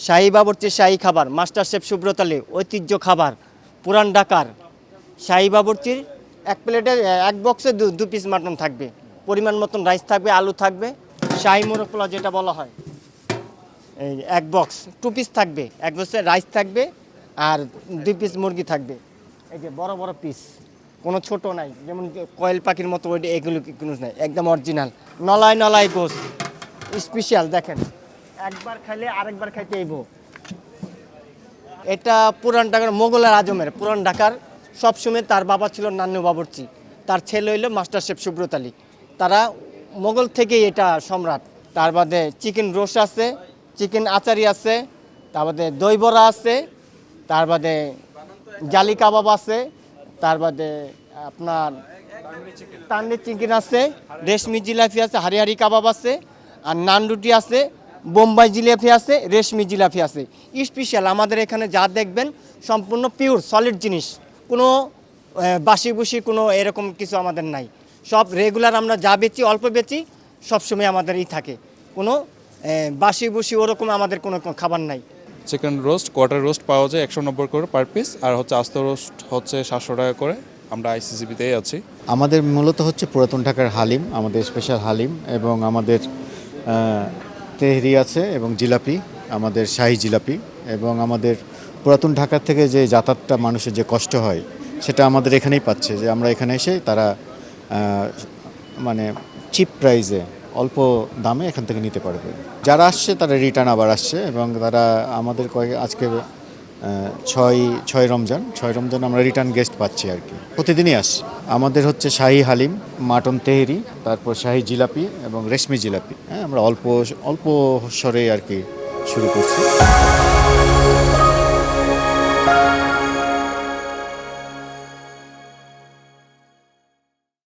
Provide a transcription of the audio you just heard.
শাহী বাবুর্চির শাহী খাবার, master chef Subrata Ali ঐতিহ্য খাবার, পুরান ঢাকার শাহী বাবুর্চির এক প্লেটে এক বক্সে দু পিস মাটন থাকবে, পরিমাণ মতন রাইস থাকবে, আলু থাকবে, শাহী মোরগ পোলাও যেটা বলা হয়, এই এক বক্স 2 পিস থাকবে, এক বক্সে রাইস থাকবে আর 2 পিস মুরগি থাকবে। এই যে বড় বড় পিস, কোনো ছোট নাই, যেমন কয়েল পাখির মতো ওই এগুলো কোনো নাই, একদম অরিজিনাল নলাই নলাই গোস স্পেশাল। দেখেন একবার খাইলে আরেকবার খাইতে আইব। এটা পুরান ঢাকার মোগলের আজমের, পুরান ঢাকার সবসময় তার বাবা ছিল নান্নু বাবুর্চি, তার ছেলে হইল মাস্টার শেফ সুব্রত আলী। তারা মোগল থেকেই এটা সম্রাট। তার বাদে চিকেন রোস্ট আছে, চিকেন আচারি আছে, তার বাদে দই বড়া আছে, তার বাদে জালি কাবাব আছে, তার বাদে আপনার তান্নি চিকেন আছে, রেশমি জিলাপি আছে, হারিহারি কাবাব আছে, আর নান রুটি আছে, বোম্বাই জিলাপি আছে, রেশমি জিলাপি আছে। স্পেশাল আমাদের এখানে যা দেখবেন সম্পূর্ণ পিওর সলিড জিনিস, কোনো বাসি বুসি কোনো এরকম কিছু আমাদের নাই। সব রেগুলার আমরা যা বেচি অল্প বেচি, সবসময় আমাদেরই থাকে, কোনো বাসি বুসি ওরকম আমাদের কোনো খাবার নাই। চিকেন রোস্ট, কোয়ার্টার রোস্ট পাওয়া যায় 190 করে পার পিস, আর হচ্ছে আস্ত রোস্ট হচ্ছে 700 টাকা করে। আমরা আইসিসিবিতেই আছি। আমাদের মূলত হচ্ছে পুরাতন ঢাকার হালিম, আমাদের স্পেশাল হালিম, এবং আমাদের তেহরি আছে এবং জিলাপি, আমাদের শাহী জিলাপি, এবং আমাদের পুরাতন ঢাকা থেকে যে যাতায়াতটা মানুষের যে কষ্ট হয় সেটা আমাদের এখানেই পাচ্ছে, যে আমরা এখানে এসে তারা মানে চিপ প্রাইসে অল্প দামে এখান থেকে নিতে পারবে। যারা আসছে তারা রিটার্ন আবার আসছে, এবং তারা আমাদের আজকে ছয় রমজান আমরা রিটার্ন গেস্ট পাচ্ছি আর কি, প্রতিদিনই আসছে। আমাদের হচ্ছে শাহী হালিম, মাটন তেহেরি, তারপর শাহী জিলাপি এবং রেশমি জিলাপি। হ্যাঁ, আমরা অল্প স্বরে আর কি শুরু করছি।